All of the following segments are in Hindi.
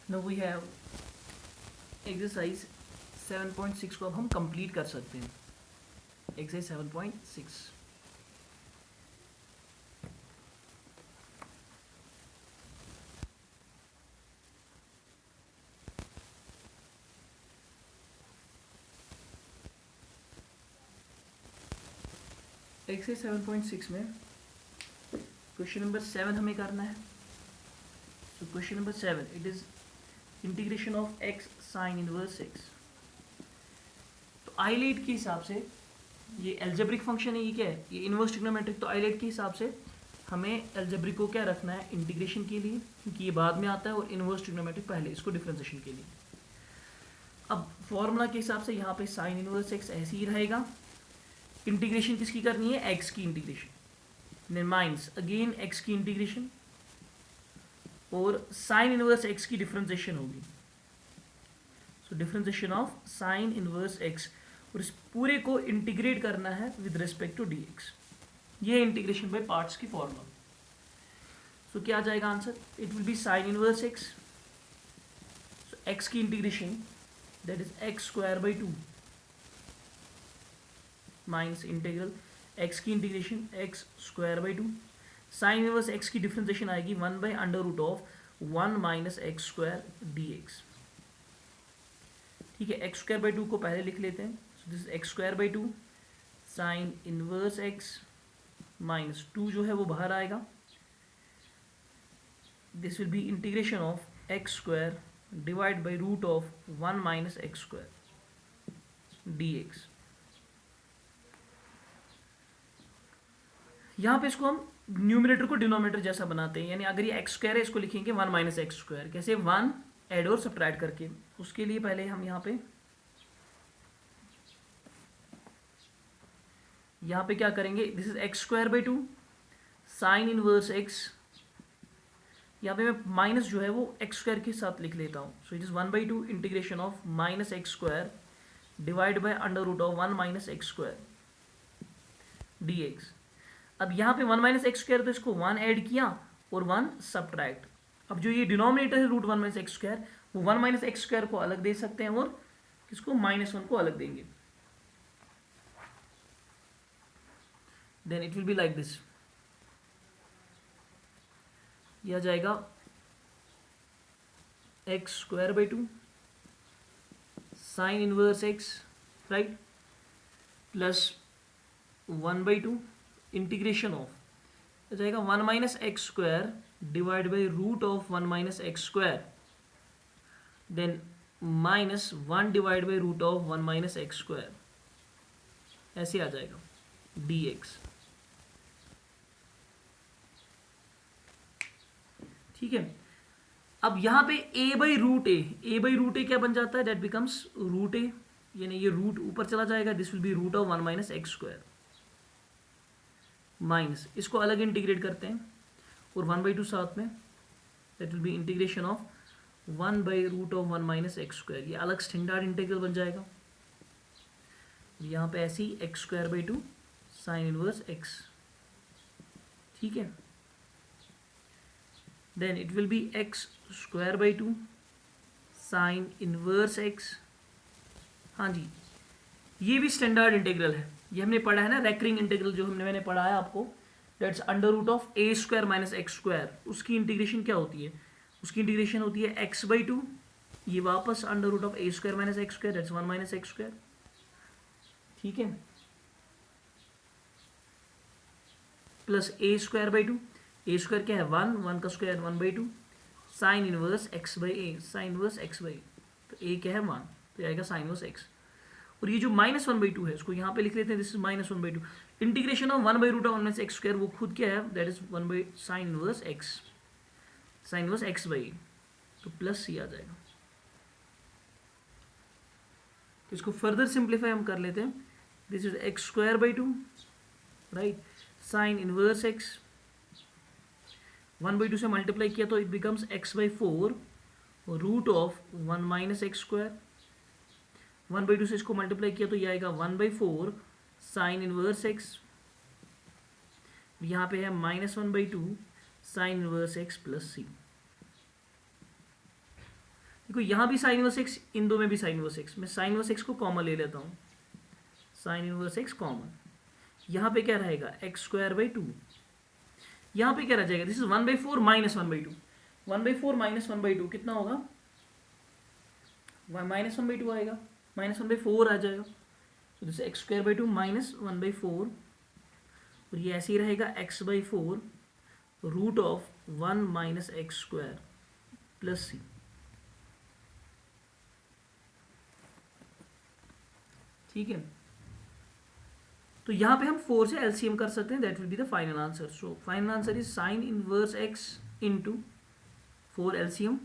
नाउ वी हैव एक्सरसाइज 7.6 को अब हम कंप्लीट कर सकते हैं. एक्सरसाइज 7.6. एक्सरसाइज 7.6 में क्वेश्चन नंबर 7 हमें करना है. So question number 7, it is integration of x sin inverse x. तो आइलेट के हिसाब से ये एल्जेब्रिक फंक्शन है, ये क्या है, ये इनवर्स ट्रिग्नोमेट्रिक. तो आइलेट के हिसाब से हमें एल्जेब्रिक को क्या रखना है इंटीग्रेशन के लिए, क्योंकि ये बाद में आता है, और इनवर्स ट्रिग्नोमेट्रिक पहले, इसको डिफरेंशिएशन के लिए. अब फॉर्मूला के हिसाब से यहाँ पे साइन इनवर्स एक्स ऐसे ही रहेगा. इंटीग्रेशन किसकी करनी है, एक्स की integration. Then minus again x की इंटीग्रेशन, और साइन इनवर्स एक्स की डिफरेंशिएशन होगी. So differentiation of sine inverse x, और इस पूरे को इंटीग्रेट करना है with respect to d x. ये इंटीग्रेशन बाय पार्ट्स की फॉर्मूला. सो क्या आ जाएगा answer, it will be sine inverse x. So x की integration that is x square by 2 minus integral x की integration x square by 2. Sine inverse x की डिफरेंशिएशन आएगी 1 by under root of 1 minus x square D X. ठीक है, एक्स स्क्वायर बाई 2 को पहले लिख लेते हैं. So this x square by 2 sine inverse X minus 2 जो है वो बाहर आएगा. This will be integration of X square divide by root of 1 minus x square D X. यहाँ पे इसको हम न्यूमिनेटर को डिनोमिनेटर जैसा बनाते हैं, यानी अगर ये एक्स स्क्वायर है इसको लिखेंगे 1 माइनस एक्स स्क्वायर. कैसे, 1 ऐड और सब्ट्रैक्ट करके. उसके लिए पहले हम यहाँ पे क्या करेंगे, this is x square by 2 sine inverse x. यहाँ पे मैं माइनस जो है वो एक्स स्क्वायर के साथ लिख लेता हूँ. So it is 1 by 2 integration of minus x square divide by under root of 1 minus x square D x. अब यहाँ पे 1 माइनस एक्स स्क्वायर, तो इसको 1 ऐड किया और 1 सब्ट्रैक्ट. अब जो ये डिनोमिनेटर है रूट 1 माइनस एक्स स्क्वायर, वो 1 माइनस एक्स स्क्वायर को अलग दे सकते हैं और किसको, -1 को अलग देंगे. Then it will be like this. यह आ जाएगा x square by 2 sine inverse x, right, plus 1 by 2 integration of आ जाएगा 1 minus x square divide by root of 1 minus x square, then minus 1 divide by root of 1 minus x square. ऐसे आ जाएगा डी एक्स. ठीक है, अब यहाँ पे a बाई रूट ए क्या बन जाता है, दैट बिकम्स रूट ए, यानी ये रूट ऊपर चला जाएगा. This will be root of 1 minus x square minus, इसको अलग इंटीग्रेट करते हैं और 1 बाई 2 साथ में, that will be integration of 1 by root of 1 minus x square. ये अलग स्टैंडर्ड इंटीग्रल बन जाएगा. यहाँ पे ऐसे ही x square by 2 sine inverse x. ठीक है, then it will be x square by 2 sine inverse x. हाँ जी, ये भी स्टैंडर्ड इंटीग्रल है. ये हमने पढ़ा है ना, रेकरिंग इंटीग्रल जो मैंने पढ़ाया आपको, that's under root of A square minus x square. उसकी इंटीग्रेशन क्या होती है, उसकी इंटीग्रेशन होती है एक्स बाई 2, ये वापस under root of A square minus x square, that's 1 minus x square. ठीक है, plus A square by 2, A square क्या है 1, 1 का square 1 by 2 sine inverse X by A, sine inverse X by, तो ए क्या है 1, तो आएगा साइन इनवर्स एक्स. और ये जो -1 बाई 2 है इसको यहाँ पे लिख लेते हैं, this is -1 by 2 integration of 1 by root of 1 minus x square. वो खुद क्या है, that is 1 by sine inverse X, sine inverse X by, तो प्लस सी आ जाएगा. तो इसको फर्दर सिंप्लीफाई हम कर लेते हैं. This is x square by 2, right, sine inverse X 1 by 2 से मल्टीप्लाई किया तो it becomes X by 4 root of 1 minus x square. 1 by 2 से इसको मल्टीप्लाई किया तो ये आएगा 1 बाई 4 साइन इनवर्स एक्स. यहाँ पे है -1 by 2 sine inverse x plus C. देखो यहाँ भी साइन इनवर्स एक्स, इन दो में भी साइन इनवर्स एक्स, मैं साइन इनवर्स एक्स को कॉमन ले लेता हूँ, साइन इनवर्स एक्स कॉमन, यहाँ पे क्या रहेगा एक्स स्क्वायर बाई टू, यहाँ पे क्या रह जाएगा, दिस इज 1/4 माइनस 1/2, 1/4 माइनस 1/2 कितना होगा, माइनस 1/2 आएगा, माइनस 1/4 आ जाएगा, तो this x square by two minus 1/4, और ये ऐसे ही रहेगा x/4 root of 1 minus x square plus सी। ठीक है, तो यहां पे हम 4 से एलसीएम कर सकते हैं, that will be the final answer. So final answer is sine inverse x into 4 LCM,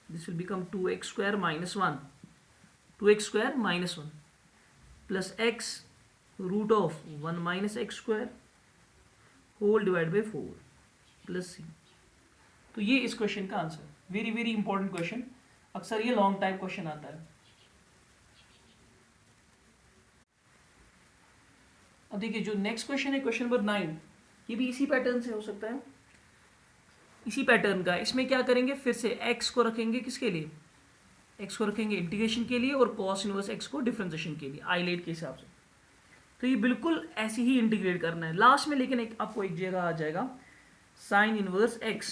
this will become 2x square minus 1, 2x square minus 1 plus x root of 1 minus x square whole divide by 4 plus C. तो ये इस क्वेश्चन का answer, very very important question, अक्सर ये लॉन्ग टाइम क्वेश्चन आता है। अब देखिए जो नेक्स्ट क्वेश्चन है, क्वेश्चन नंबर 9, ये भी इसी पैटर्न से हो सकता है, इसी पैटर्न का। इसमें क्या करेंगे, फिर से x को रखेंगे किसके लिए, x को रखेंगे इंटीग्रेशन के लिए, और cos इनवर्स x को डिफरेंशिएशन के लिए आइलेट के हिसाब से। तो ये बिल्कुल ऐसे ही इंटीग्रेट करना है लास्ट में, लेकिन आपको एक जगह आ जाएगा साइन इनवर्स x,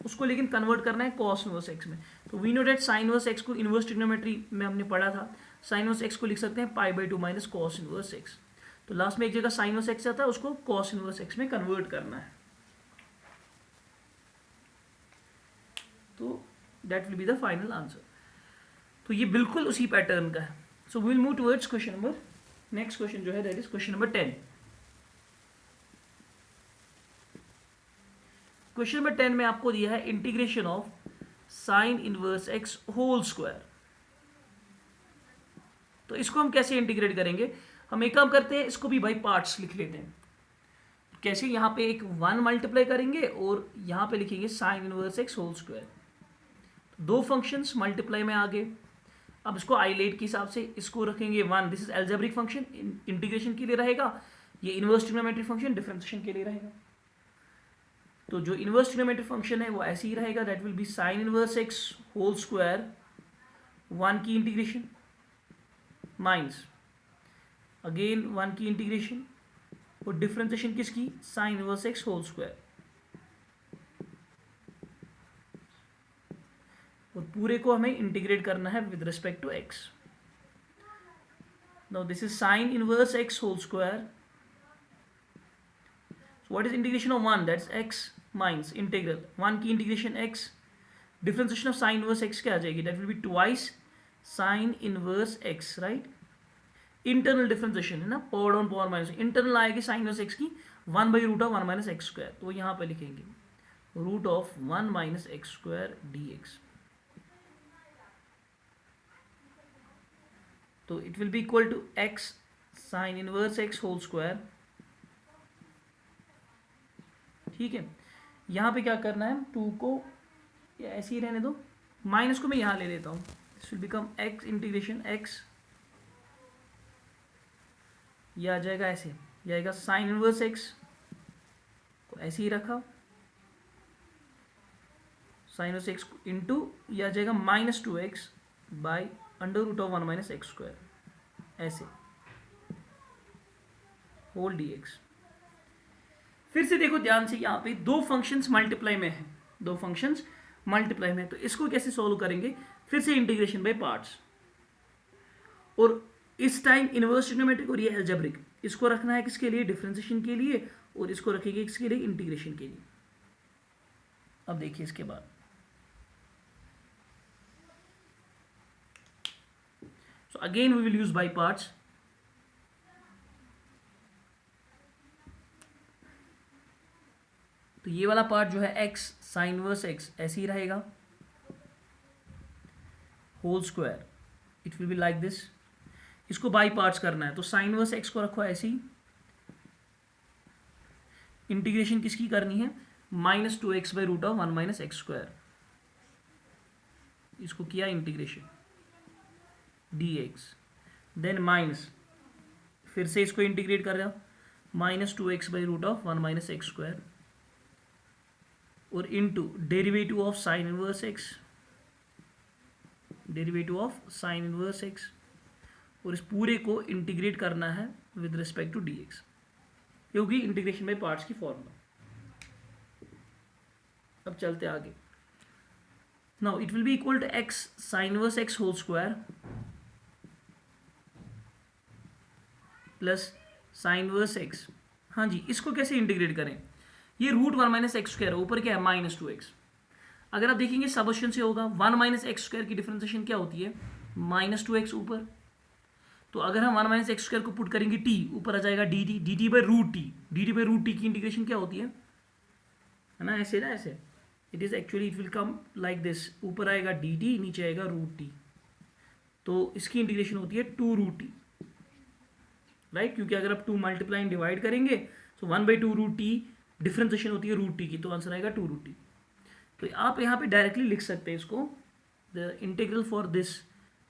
उसको लेकिन कन्वर्ट करना है cos इनवर्स x में। तो we know that sine inverse x को इनवर्स ट्रिग्नोमेट्री में हमने पढ़ा था, साइन इनवर्स x को लिख सकते हैं π/2 माइनस cos इनवर्स x। तो लास्ट में एक जगह साइन इनवर्स x आता है, उसको cos इनवर्स x में कन्वर्ट करना है, तो that will be the final answer. तो ये बिल्कुल उसी पैटर्न का है। So we will move towards question number, next question जो है that is question number 10। Question number 10 में आपको दिया है integration of sine inverse x whole square. तो इसको हम कैसे इंटीग्रेट करेंगे, हम एक काम करते हैं, इसको भी बाई पार्ट्स लिख लेते हैं। कैसे, यहाँ पे एक 1 मल्टीप्लाई करेंगे और यहाँ पे लिखेंगे sine inverse x whole square, दो फंक्शंस मल्टीप्लाई में आ गए। अब इसको आइलेट के हिसाब से इसको रखेंगे 1, this is algebraic function, integration के लिए रहेगा, ये इनवर्स ट्रिग्नोमेट्रिक फंक्शन डिफरेंशिएशन के लिए रहेगा। तो जो इनवर्स ट्रिग्नोमेट्रिक फंक्शन है वो ऐसे ही रहेगा, that will be sine inverse x whole square 1 की इंटीग्रेशन माइनस अगेन 1 की इंटीग्रेशन, और डिफरेंशिएशन किसकी, sine inverse x whole square, और पूरे को हमें इंटीग्रेट करना है with respect to X. Now this is sine inverse x whole square, so what is integration of 1, that's x minus integral 1 की integration x, differentiation of sine inverse x क्या आ जाएगी, that will be twice sine inverse x, right. Internal differentiation है ना, power down power minus, internal आएगी साइन इनवर्स x की 1/रूट ऑफ 1 माइनस एक्स स्क्वायर, तो यहाँ पे लिखेंगे root of 1 minus x square dx। तो it will be equal to x sine inverse x whole square. ठीक है, यहाँ पे क्या करना है, 2 को या ऐसे ही रहने दो, माइनस को मैं यहाँ ले लेता हूँ, this will become x integration x, ये आ जाएगा ऐसे, ये आएगा साइन इनवर्स x को ऐसे ही रखा, साइन इनवर्स x इंटू ये आ जाएगा -2x by under root of 1 minus x square, ऐसे होल dx। फिर से देखो ध्यान से, यहाँ पे दो फंक्शंस मल्टीप्लाई में है, दो फंक्शंस मल्टीप्लाई में है, तो इसको कैसे सॉल्व करेंगे, फिर से इंटीग्रेशन बाय पार्ट्स, और इस टाइम इनवर्स ट्रिग्नोमेट्रिक और ये अलजेब्रिक, इसको रखना है किसके लिए, डिफरेंशिएशन के लिए, और इसको रखेंगे किसके लिए, इंटीग्रेशन के लिए। अब देखिए इसके बाद, so again we will use by parts. तो ये वाला पार्ट जो है x साइन इनवर्स x ऐसे ही रहेगा whole square, it will be like this. इसको बाई पार्ट्स करना है, तो साइन इनवर्स x को रखो ऐसे ही, इंटीग्रेशन किसकी करनी है, -2x by root of 1 minus x square, इसको किया इंटीग्रेशन dx, देन माइनस, फिर से इसको इंटीग्रेट कर रहा, -2x by root of 1 minus x square, और into derivative of sine inverse x, derivative of sine inverse x, और इस पूरे को इंटीग्रेट करना है with respect to d x, क्योंकि इंटीग्रेशन बाय पार्ट्स की फॉर्मूला। अब चलते आगे। Now it will be equal to x sine inverse x whole square plus sine inverse x. हाँ जी, इसको कैसे इंटीग्रेट करें? ये रूट 1 माइनस एक्स स्क्वायर, ऊपर क्या है माइनस 2x। अगर आप देखेंगे सबस्टिट्यूशन से होगा 1 माइनस एक्स स्क्वायर की डिफरेंशिएशन क्या होती है? माइनस 2x ऊपर। तो अगर हम 1 माइनस एक्स स्क्वायर को पुट करेंगे t, ऊपर आ जाएगा dt by root T. dt by root T की इंटीग्रेशन क्या होती है ना, ऐसे ना, ऐसे। It is actually it will come like this, ऊपर आएगा dt, नीचे आएगा रूट टी। तो इसकी इंटीग्रेशन होती है 2 रूट टी, राइट? क्योंकि अगर आप 2 मल्टीप्लाई डिवाइड करेंगे तो 1 बाई 2 रूट टी डिफरेंशिएशन होती है रूट टी की, तो आंसर आएगा 2 रूट टी। तो आप यहाँ पे डायरेक्टली लिख सकते हैं इसको, the integral for this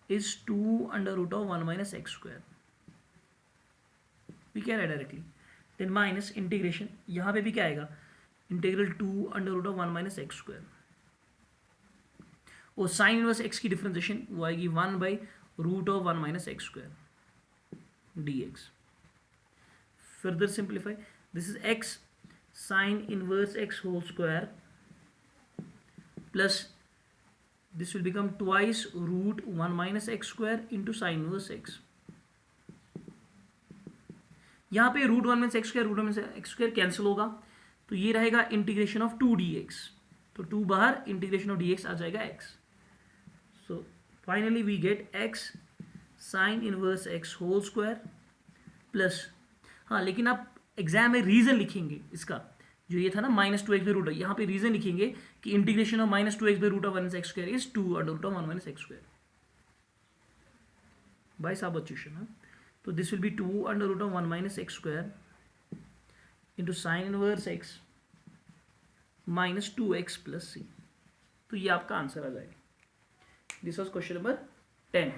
is 2 under root of 1 minus x square, भी क्या है डायरेक्टली। देन माइनस इंटीग्रेशन, यहाँ पे भी क्या आएगा, integral 2 under root of 1 minus x square, और साइन इनवर्स एक्स की डिफरेंशिएशन वो आएगी 1 by root of 1 minus x square D X. Further simplify, this is X sine inverse x whole square plus this will become twice root 1 minus x square into sin inverse x। यहाँ पे root 1 minus x square, root 1 minus x square cancel होगा, तो ये रहेगा इंटीग्रेशन ऑफ 2 dx। तो 2 बाहर, इंटीग्रेशन ऑफ dx आ जाएगा x। So finally we get x sine inverse x whole square plus, हाँ लेकिन आप एग्जाम में रीजन लिखेंगे इसका, जो ये था ना माइनस 2x बाई रूट, यहाँ पे रीजन लिखेंगे कि integration of minus 2x by root of 1 x square is 2 under root of 1 minus x square by substitution. तो this will be 2 under root of 1 minus x square into sine inverse x minus 2x plus c। तो ये आपका आंसर आ जाएगा। This was question number 10।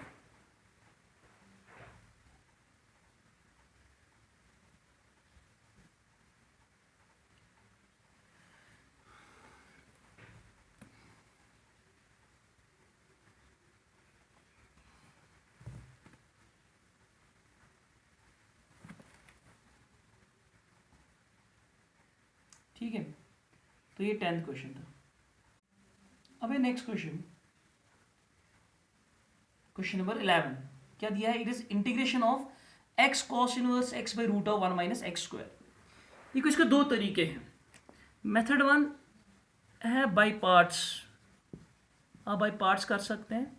ठीक है, तो ये 10th क्वेश्चन था। अब है नेक्स्ट क्वेश्चन, क्वेश्चन नंबर 11। क्या दिया है? It is integration of X cos inverse X by root of 1 minus x square. देखो इसके दो तरीके हैं। मेथड 1 है बाई पार्ट्स, आप बाई पार्ट्स कर सकते हैं।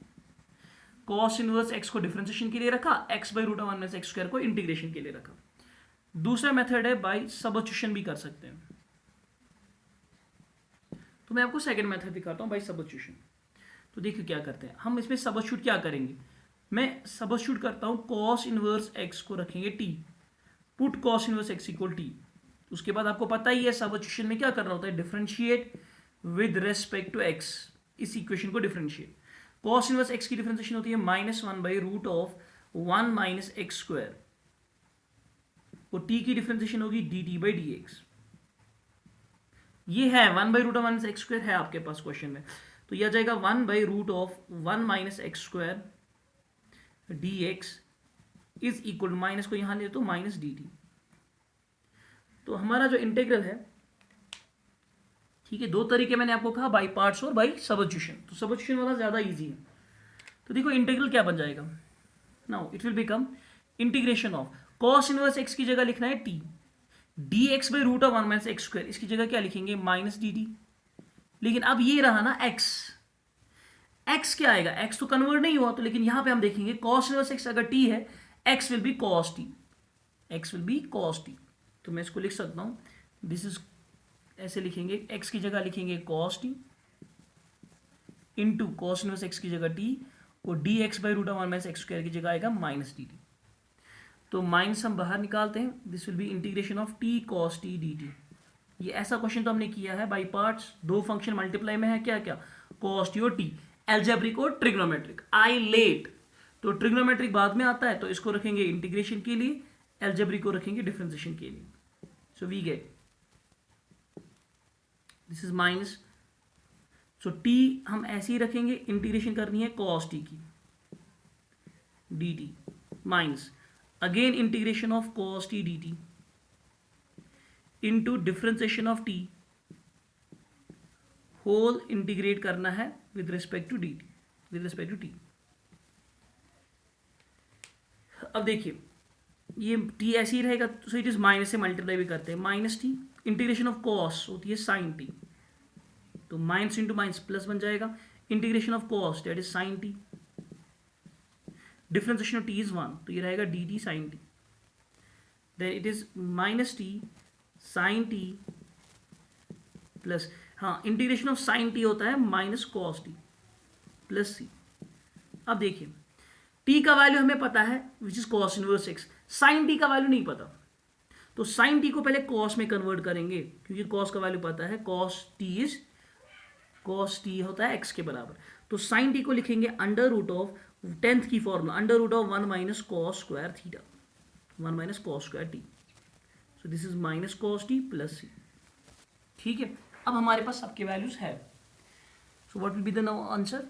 कॉस इनवर्स एक्स को डिफरेंशिएशन के लिए रखा, X by root of 1 minus x square को इंटीग्रेशन के लिए रखा। दूसरा मेथड है बाई सबस्टिट्यूशन भी कर सकते हैं। तो मैं आपको सेकंड मेथड दिखाता हूं बाई सबस्टिट्यूशन। तो देखिए क्या करते हैं हम इसमें। सबस्टिट्यूट क्या करेंगे, मैं सबस्टिट्यूट करता हूं, कॉस इनवर्स एक्स को रखेंगे T, put cos inverse x equal T. उसके बाद आपको पता ही है सबस्टिट्यूशन में क्या करना होता है, differentiate with respect to X, इस इक्वेशन को डिफरेंशिएट। कॉस इनवर्स एक्स की डिफरेंशिएशन होती है minus 1 by root of 1 minus x square, और टी की डिफरेंशिएशन होगी D T by D x. ये है 1 by root of 1 x square है आपके पास क्वेश्चन में, तो यह आ जाएगा 1 by root of 1 minus x square D X is equal to, minus को यहां ले तो माइनस डी टी। तो हमारा जो इंटीग्रल है, ठीक है, दो तरीके मैंने आपको कहा, बाई पार्ट्स और बाई सबस्टिट्यूशन। तो सबस्टिट्यूशन वाला ज्यादा इजी है। तो देखो इंटीग्रल क्या बन जाएगा, now it will become integration of cos inverse x की जगह लिखना है T, D x by root of 1 minus x square, इसकी जगह क्या लिखेंगे माइनस डी टी। लेकिन अब ये रहा ना एक्स, एक्स क्या आएगा, एक्स तो कन्वर्ट नहीं हुआ, तो लेकिन यहां पे हम देखेंगे कॉस इनवर्स एक्स अगर टी है, x will be cos T, x will be cos T. तो मैं इसको लिख सकता हूं, दिस इज, ऐसे लिखेंगे, एक्स की जगह लिखेंगे cos t into cos inverse x की जगह टी, और d x by root of 1 minus x square की जगह आएगा माइनस डी टी। तो माइनस हम बाहर निकालते हैं, this will be integration of t cos t d t. ये ऐसा क्वेश्चन तो हमने किया है बाई पार्ट्स, दो फंक्शन मल्टीप्लाई में है, क्या क्या, कॉस टी और टी, एल्जेब्रिक और ट्रिग्नोमेट्रिक। आई लेट, तो ट्रिग्नोमेट्रिक बाद में आता है, तो इसको रखेंगे इंटीग्रेशन के लिए, एल्जेब्रिक को रखेंगे डिफरेंशिएशन के लिए। So we get this is minus, so t हम ऐसे ही रखेंगे, इंटीग्रेशन करनी है कॉस टी की d t minus again integration of cos t dt into differentiation of t whole integrate करना है with respect to dt, with respect to t। अब देखिए ये t ऐसे ही रहेगा, सो इट इज माइनस से मल्टीप्लाई भी करते हैं, minus t integration of cos होती है sin t, तो माइनस इंटू माइनस प्लस बन जाएगा, integration of cos that is sin t, differentiation of t is 1, तो ये रहेगा dt sin t, then it is minus t sin t plus, हाँ इंटीग्रेशन ऑफ sin t होता है minus cos t plus c। अब देखिए t का वैल्यू हमें पता है which is cos inverse x, sin t का वैल्यू नहीं पता, तो sin t को पहले cos में कन्वर्ट करेंगे क्योंकि cos का वैल्यू पता है, cos t होता है x के बराबर, तो sin t को लिखेंगे अंडर रूट ऑफ 10th की formula under root of 1 minus cos square theta, 1 minus cos square t, so this is minus cos t plus सी। ठीक है, अब हमारे पास सबके वैल्यूज है, so what will be the answer.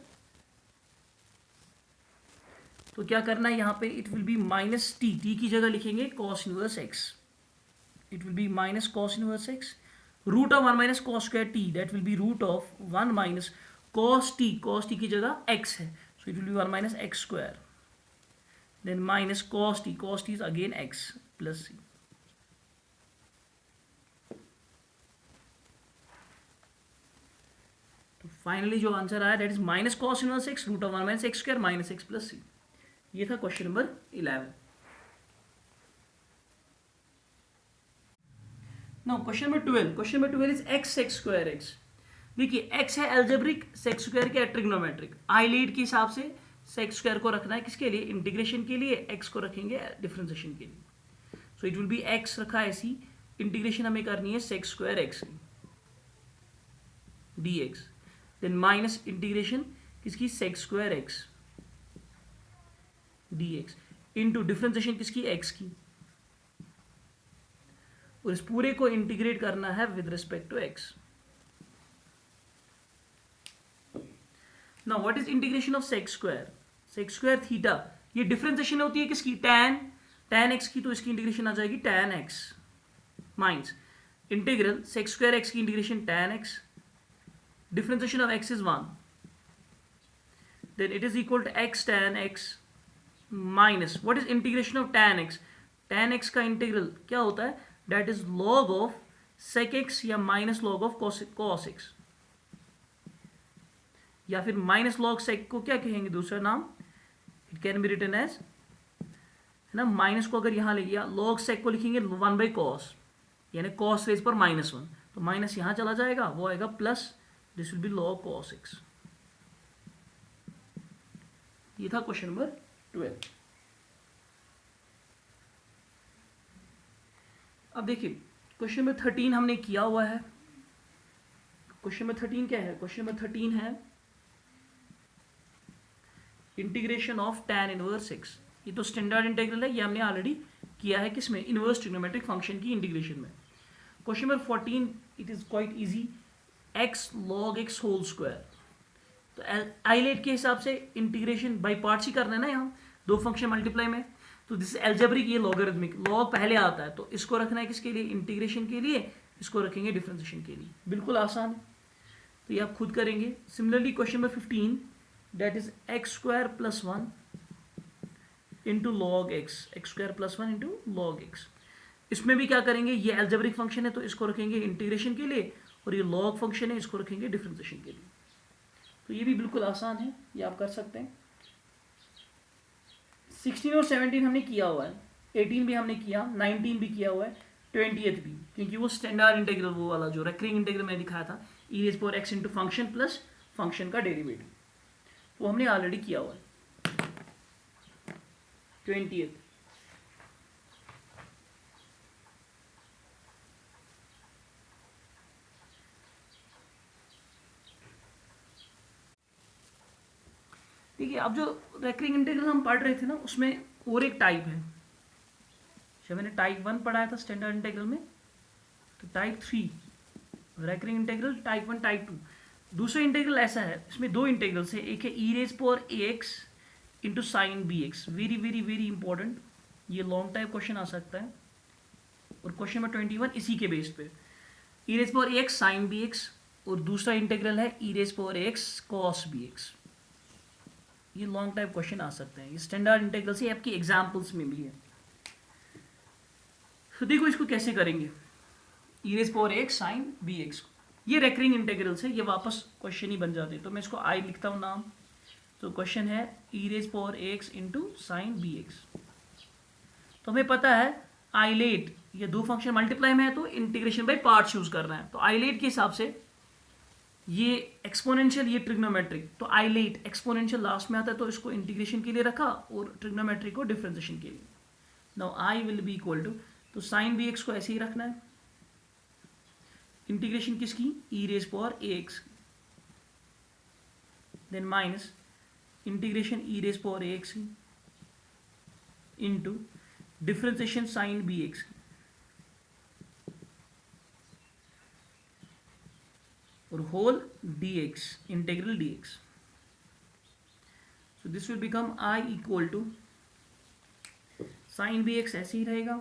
तो क्या करना है यहाँ पे, it will be minus t, t की जगह लिखेंगे cos inverse x, it will be minus cos inverse x root of 1 minus cos square t, that will be root of 1 minus cos t की जगह x है, so it will be 1 minus x square, then minus cos t is again x plus c। तो फाइनली जो आंसर आया that is minus cos inverse x root of 1 minus x square minus x plus c। ये था question number 11। Now question number 12, question number 12 is x square x। देखिए x है एल्जेब्रिक, सेक्स स्क्वायर के ट्रिग्नोमेट्रिक, आइलेट के हिसाब से सेक्स स्क्वायर को रखना है किसके लिए, इंटीग्रेशन के लिए, x को रखेंगे डिफरेंशिएशन के लिए, so it will B x रखा है ऐसी, इंटीग्रेशन हमें करनी है सेक्स स्क्वायर x की dx, देन माइनस इंटीग्रेशन किसकी, sex square x dx into differentiation किसकी, x की, और इस पूरे को इंटीग्रेट करना है with respect to x। Now what is integration of sec square theta, ये डिफरेंशिएशन होती है किसकी, tan x की, तो इसकी इंटीग्रेशन आ जाएगी tan x minus integral sec square x की integration tan x, differentiation of x is 1, then it is equal to x tan x minus what is integration of tan x का इंटीग्रल क्या होता है, that is log of sec x या minus log of cos x, या फिर माइनस लॉग सेक को क्या कहेंगे दूसरा नाम, it can be written as, है ना, माइनस को अगर यहां ले लिया, लॉग सेक को लिखेंगे 1 बाई कॉस, यानी कॉस रेज पर -1, तो माइनस यहां चला जाएगा, वो आएगा plus, this will B log cos x. ये था क्वेश्चन नंबर 12। अब देखिए क्वेश्चन नंबर 13 हमने किया हुआ है, क्वेश्चन नंबर 13 क्या है, क्वेश्चन नंबर 13 है integration of tan inverse x, ये तो स्टैंडर्ड इंटीग्रल है, ये हमने ऑलरेडी किया है किसमें, इनवर्स ट्रिग्नोमेट्रिक फंक्शन की इंटीग्रेशन में। Question number 14 it is quite easy, x log x whole square, तो आइलेट के हिसाब से इंटीग्रेशन बाई पार्ट्स ही करना है ना, यहाँ दो फंक्शन मल्टीप्लाई में, तो दिस एल्जेब्रिक, ये लॉगरिथमिक, लॉग पहले आता है, तो इसको रखना है किसके लिए, इंटीग्रेशन के लिए, इसको रखेंगे डिफरेंशिएशन के लिए, बिल्कुल आसान है, तो ये आप खुद करेंगे। Similarly question number 15 that is x square plus 1 into log x, x square plus 1 into log x, इसमें भी क्या करेंगे, ये एल्जेब्रिक फंक्शन है तो इसको रखेंगे इंटीग्रेशन के लिए, और ये लॉग फंक्शन है इसको रखेंगे डिफरेंशिएशन के लिए, तो ये भी बिल्कुल आसान है, ये आप कर सकते हैं। 16 और 17 हमने किया हुआ है, 18 भी हमने किया, 19 भी किया हुआ है, 20th भी, क्योंकि वो स्टैंडर्ड इंटीग्रल, वो वाला जो रेकरिंग इंटीग्रल में दिखाया था, e rays power x into function plus function का डेरिवेटिव, वो हमने ऑलरेडी किया हुआ है। 20th देखिए, अब जो रेकरिंग इंटीग्रल हम पढ़ रहे थे ना, उसमें और एक टाइप है, जब मैंने टाइप 1 पढ़ाया था स्टैंडर्ड इंटीग्रल में, तो type 3 recurring integral, type 1 type 2, दूसरा इंटीग्रल ऐसा है, इसमें दो इंटीग्रल्स है, एक है e raise power a x into sine b x, very very very important, ये लॉन्ग टाइप क्वेश्चन आ सकता है, और क्वेश्चन नंबर 21 इसी के बेस पे, ई raise power a x sine b x, और दूसरा इंटीग्रल है e raise power a x cos b x. ये लॉन्ग टाइप क्वेश्चन आ सकते हैं, ये स्टैंडर्ड इंटीग्रल्स है, आपकी एग्जाम्पल्स में भी है। तो देखो इसको कैसे करेंगे, ई raise power a x sine b x, ये रेकरिंग इंटीग्रल्स है, ये वापस क्वेश्चन ही बन जाते हैं, तो मैं इसको आई लिखता हूँ नाम। तो क्वेश्चन है e raise power a x into sine b x. तो हमें पता है आइलेट, ये दो फंक्शन मल्टीप्लाई में है तो इंटीग्रेशन बाय पार्ट्स यूज करना है, तो आइलेट के हिसाब से ये एक्सपोनेंशियल, ये ट्रिग्नोमेट्रिक, तो आइलेट एक्सपोनेंशियल लास्ट में आता है, तो इसको इंटीग्रेशन के लिए रखा और ट्रिग्नोमेट्रिक को डिफरेंशिएशन के लिए। Now I will be equal to, तो साइन बी एक्स को ऐसे ही रखना है, इंटीग्रेशन किसकी, e raise power a x, then minus integration e raise power a x into differentiation sine b x, और whole dx, integral dx। So this will become I equal to sine b x ऐसे ही रहेगा,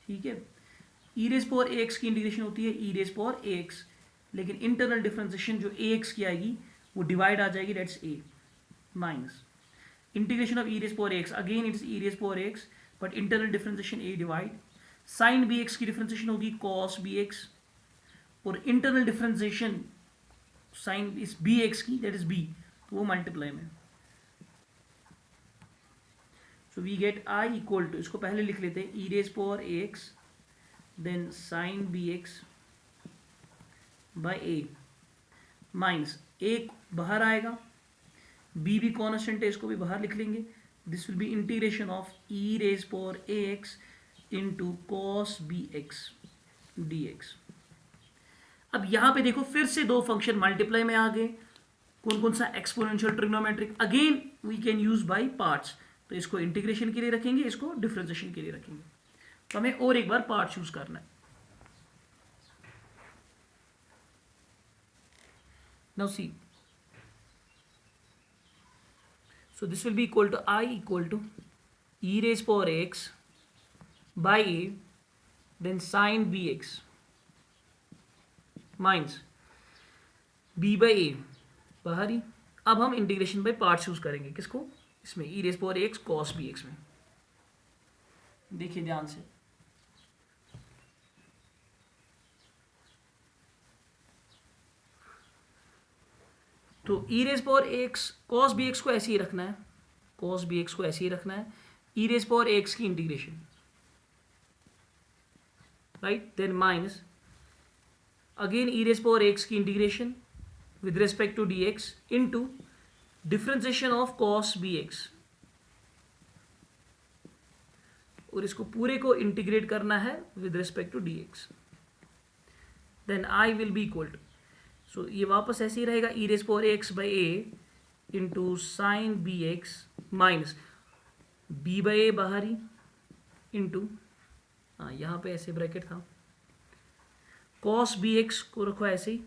ठीक है। E raise power a x की इंटीग्रेशन होती है e raise power a x, लेकिन इंटरनल डिफरेंशिएशन जो ए एक्स की आएगी वो डिवाइड आ जाएगी, that's a, minus integration of e raise power a x, again it's e raise power a x, but internal differentiation a divide, sine b x की डिफरेंशिएशन होगी कॉस बी एक्स, और इंटरनल डिफरेंशिएशन साइन इस बी एक्स की, दैट इज बी, तो वो मल्टीप्लाई में। So we get I equal to, इसको पहले लिख लेते हैं, e raise power a x then sine b x by a, minus एक बाहर आएगा, बी भी कॉन्स्टेंट है, इसको भी बाहर लिख लेंगे, this will be integration of e raise power a x into cos b x d x. अब यहां पे देखो फिर से दो फंक्शन मल्टीप्लाई में आ गए, कौन कौन सा, exponential, trigonometric, again we can use by parts, तो इसको इंटीग्रेशन के लिए रखेंगे, इसको डिफरेंशिएशन के लिए रखेंगे, तो हमें और एक बार पार्ट्स यूज करना है। Now see, so this will be equal to I equal to e raise power x by a then sine b x minus b by a बाहर ही। अब हम इंटीग्रेशन बाय पार्ट्स यूज करेंगे, किसको, इसमें e raise power x cos b x में, देखिए ध्यान से, तो e raise power x cos b x को ऐसे ही रखना है, कॉस बी एक्स को ऐसे ही रखना है, ई रेज पावर एक्स की integration, right, then minus again e raise power x की integration with respect to d x into differentiation of cos b x, और इसको पूरे को इंटीग्रेट करना है with respect to d x, then I will be equal to, so ये वापस ऐसे ही रहेगा, e raise power x by a into sine b x minus b by a बाहर ही इंटू, हाँ यहाँ पे ऐसे ब्रैकेट था, कॉस बी एक्स को रखो ऐसे ही,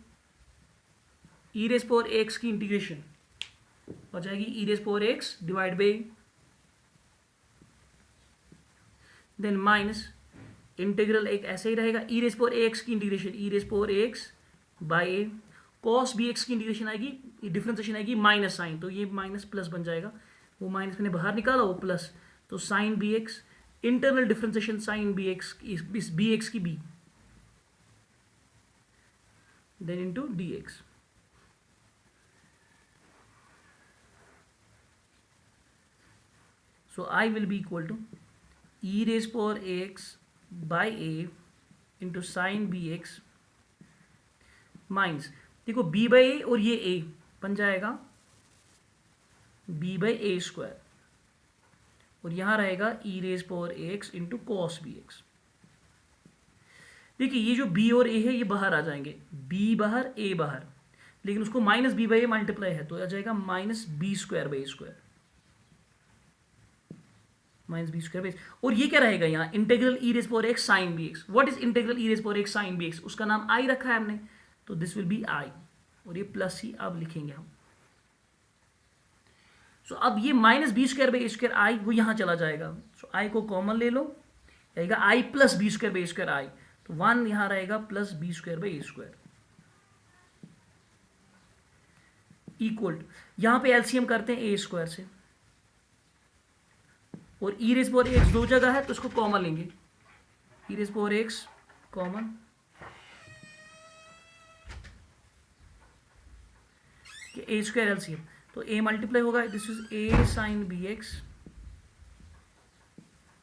ई रेज पावर एक्स की इंटीग्रेशन हो जाएगी e raise power x divide by, then minus integral एक ऐसे ही रहेगा, ई रेज पावर एक्स की integration e raise power x by a, cos b x की इंटीग्रेशन आएगी, डिफरेंशिएशन आएगी माइनस साइन, तो ये माइनस प्लस बन जाएगा, वो माइनस मैंने बाहर निकाला, वो प्लस, तो sine b x, internal differentiation sine b x, इस बी एक्स की b, then into dx, so I will be equal to e raised power ax by a into sin bx minus, देखो b by a और ये a बन जाएगा b by a स्क्वायर, और यहां रहेगा e raise power ax into cos b x. देखिए ये जो b और a है ये बाहर आ जाएंगे, b बाहर a बाहर, लेकिन उसको minus b by a multiply है तो आ जाएगा minus b square by square, minus b square by, और ये क्या रहेगा यहाँ, integral e raise power x sine b x. What is integral e raise power x sine b x, उसका नाम आई रखा है हमने, तो दिस विल बी आई, और ये प्लस सी अब लिखेंगे हम। सो अब ये minus b square by a square I वो यहाँ चला जाएगा। सो आई को कॉमन ले लो, रहेगा I plus b square by a square I, तो 1 यहाँ रहेगा plus b square by a square equal to, यहाँ पे एलसीएम करते हैं ए स्क्वायर से, और ई रेज पावर एक्स दो जगह है तो उसको कॉमन लेंगे, e raise power x common, a square LCM, तो ए मल्टीप्लाई होगा, this is a sine b x,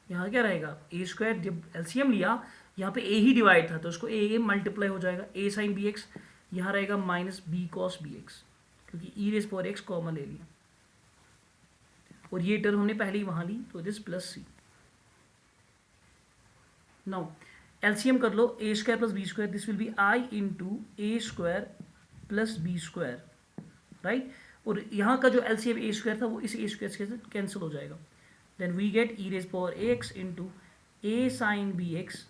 यहाँ क्या रहेगा ए स्क्वायर, जब एलसीएम लिया यहाँ पे ए ही डिवाइड था तो उसको ए मल्टीप्लाई हो जाएगा, ए साइन बी एक्स, यहाँ रहेगा minus b cos b x, क्योंकि e raise power x common ले लिया, और ये टर्म हमने पहले ही वहां ली, तो this plus c. Now LCM कर लो, a square plus b square, this will be I into a square plus b square, right, और यहाँ का जो एलसीएम ए स्क्वायर था वो इस ए स्क्वायर के साथ कैंसिल हो जाएगा, then we get e raise power x into a sine b x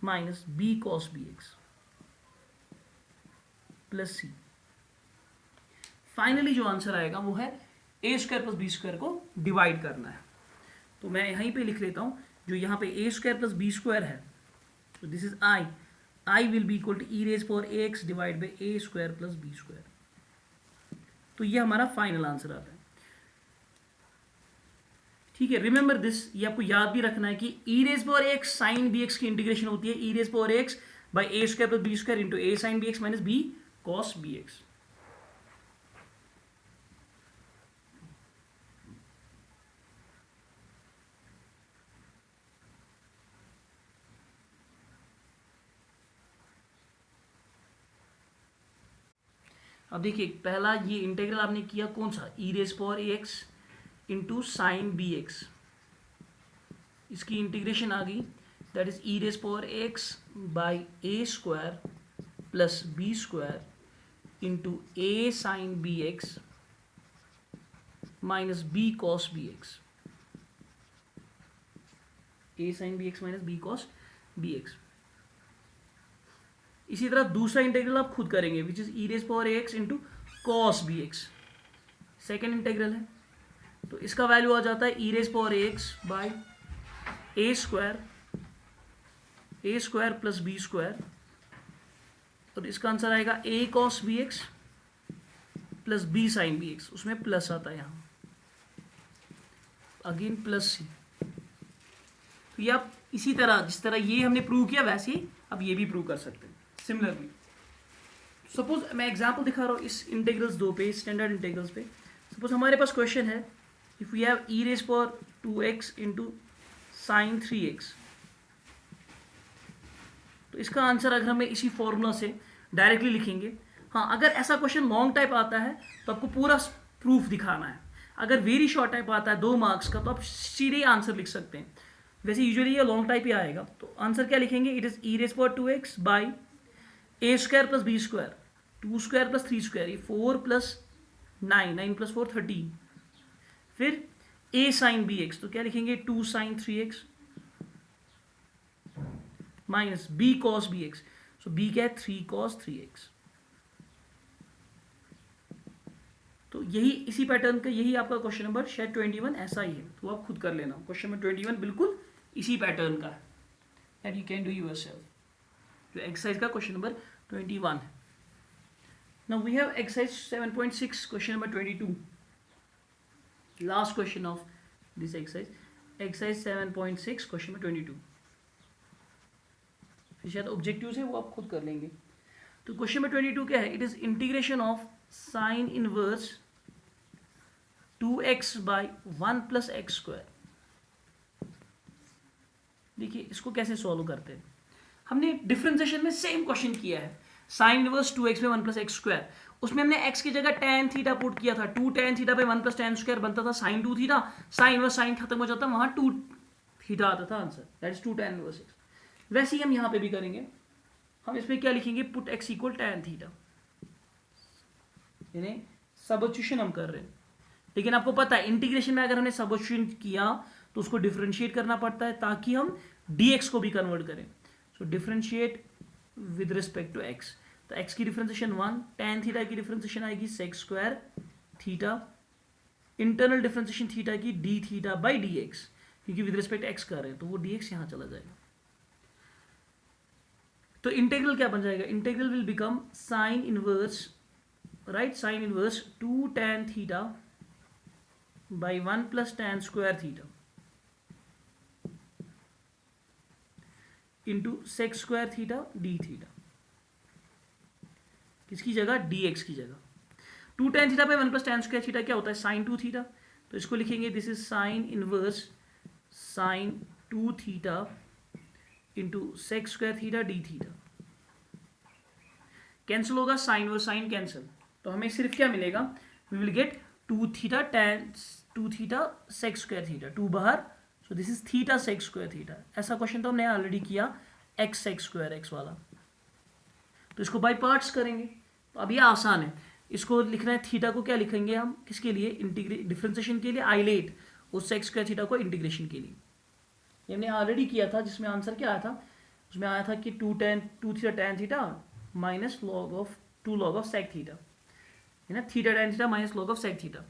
minus b cos b x plus c. Finally जो आंसर आएगा वो है a square plus b square को डिवाइड करना है, तो मैं यहीं पे लिख लेता हूं, जो यहाँ पे a square plus b square है, तो this is I will be equal to e raise power x divide by a square plus b square, तो ये हमारा फाइनल आंसर आता है। ठीक है, रिमेंबर दिस, ये आपको याद भी रखना है कि e raise power x sine b x की इंटीग्रेशन होती है e raise power x by a square plus b square into a sine b x minus b cos b x. अब देखिए पहला ये इंटीग्रल आपने किया कौन सा, e raise power x into sine b x, इसकी इंटीग्रेशन आ गई, that is e raise power x by a square plus b square into a sine b x minus b cos b x, a sine b x minus b cos b x. इसी तरह दूसरा इंटीग्रल आप खुद करेंगे, which is e raise power x into cos b x, second integral है, तो इसका वैल्यू आ जाता है e raise power x by a square plus b square, और इसका आंसर आएगा a cos b x plus b sine b x, उसमें प्लस आता है यहाँ, अगेन प्लस सी। तो ये आप इसी तरह, जिस तरह ये हमने प्रूव किया वैसे ही अब ये भी प्रूव कर सकते हैं सिमिलरली। सपोज मैं एग्जांपल दिखा रहा हूँ इस इंटीग्रल्स दो पे, स्टैंडर्ड इंटीग्रल्स पे। सपोज हमारे पास क्वेश्चन है, if we have e raise power 2x into sine 3x, तो इसका आंसर अगर हमें इसी फॉर्मूला से डायरेक्टली लिखेंगे। हाँ, अगर ऐसा क्वेश्चन लॉन्ग टाइप आता है तो आपको पूरा प्रूफ दिखाना है, अगर वेरी शॉर्ट टाइप आता है 2 मार्क्स का तो आप सीधे आंसर लिख सकते हैं। वैसे यूजुअली ये लॉन्ग टाइप ही आएगा, तो आंसर क्या लिखेंगे, it is e raise power 2x by a square plus b square, 2 square plus 3 square, ये 4 प्लस 9, 9 प्लस 4 13, फिर ए साइन बी एक्स, तो क्या लिखेंगे 2 sine 3x minus b cos b x, so b क्या है 3 कॉस 3x। तो यही इसी पैटर्न का यही आपका क्वेश्चन नंबर शायद 21 ऐसा ही है, तो आप खुद कर लेना। क्वेश्चन नंबर 21 बिल्कुल इसी पैटर्न का है, that you can do yourself, जो एक्सरसाइज का क्वेश्चन नंबर 21 है। Now we have exercise 7.6 question number 22, last question of this exercise, exercise 7.6 question number 22। फिर शायद ऑब्जेक्टिव्स है वो आप खुद कर लेंगे। तो क्वेश्चन नंबर 22 क्या है, it is integration of sine inverse 2x by 1 plus x square. देखिए इसको कैसे सॉल्व करते हैं, हमने डिफरेंशिएशन में सेम क्वेश्चन किया है, sine inverse 2x by 1 plus x square, उसमें हमने x की जगह tan थीटा पुट किया था, 2 tan theta by 1 plus tan square बनता था sin 2 theta, sign inverse sign खत्म हो जाता, वहां 2 थीटा आता था answer, that is 2 tan inverse x। वैसे ही हम यहाँ पे भी करेंगे, हम इसमें क्या लिखेंगे, put x equal tan theta, यानी सबस्टिट्यूशन हम कर रहे हैं। लेकिन आपको पता है इंटीग्रेशन में अगर हमने सबस्टिट्यूशन किया तो उसको डिफरेंशिएट करना पड़ता है ताकि हम dx को भी कन्वर्ट करें। So differentiate with respect to x, तो x की डिफरेंशिएशन 1, tan थीटा की डिफरेंशिएशन आएगी sec square theta, internal differentiation theta की d theta by D x, क्योंकि विद रिस्पेक्ट x कर रहे हैं तो वो dx यहाँ चला जाएगा। तो इंटेग्रल क्या बन जाएगा, integral will become sine inverse, right, sine inverse 2 tan theta by 1 plus tan square theta into sec square theta d theta, किसकी जगह, dx की जगह। 2 tan theta by 1 plus tan square theta क्या होता है, साइन 2 थीटा, तो इसको लिखेंगे this is sine inverse sine 2 theta into sec square theta d theta. Cancel होगा, साइन और साइन कैंसिल, तो हमें सिर्फ क्या मिलेगा, we will get 2 theta tan 2 theta sec square theta, 2 बाहर, so this is theta sec square theta. ऐसा क्वेश्चन तो हमने ऑलरेडी किया एक्स सेक स्क्वायर एक्स वाला, तो इसको बाई पार्ट्स करेंगे। तो अब ये आसान है, इसको लिखना है थीटा को क्या लिखेंगे हम, किसके लिए, डिफरेंशिएशन के लिए आइलेट, और सेक स्क्वायर थीटा को इंटीग्रेशन के लिए। ये हमने ऑलरेडी किया था, जिसमें आंसर क्या आया था, उसमें आया था कि 2 theta tan theta minus log of 2 log of sec theta, है ना, theta tan theta minus log of sec theta.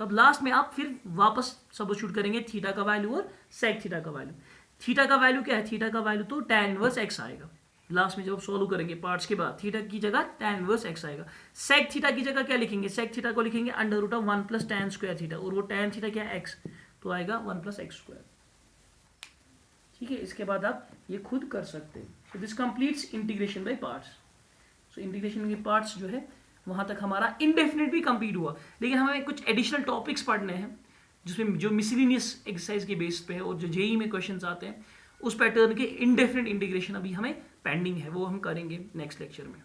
तब लास्ट में आप फिर वापस सब्स्टिट्यूट करेंगे थीटा का वैल्यू और सेक थीटा का वैल्यू। थीटा का वैल्यू क्या है, थीटा का वैल्यू तो tan इनवर्स x आएगा। लास्ट में जब सॉल्व करेंगे पार्ट्स के बाद, थीटा की जगह tan इनवर्स x आएगा। सेक थीटा की जगह क्या लिखेंगे, सेक थीटा को लिखेंगे under root of 1 plus tan square theta, और वो tan थीटा क्या है x, तो आएगा 1 प्लस x स्क्वायर। ठीक है, इसके बाद आप ये खुद कर सकते हैं। So this completes integration by parts. So integration के पार्ट्स जो है वहां तक हमारा इनडेफिनिट भी कंप्लीट हुआ, लेकिन हमें कुछ एडिशनल टॉपिक्स पढ़ने हैं जिसमें जो मिसलिनियस एक्सरसाइज के बेस पे है और जो जेई में क्वेश्चंस आते हैं, उस पैटर्न के इनडेफिनिट इंटीग्रेशन अभी हमें पेंडिंग है, वो हम करेंगे नेक्स्ट लेक्चर में।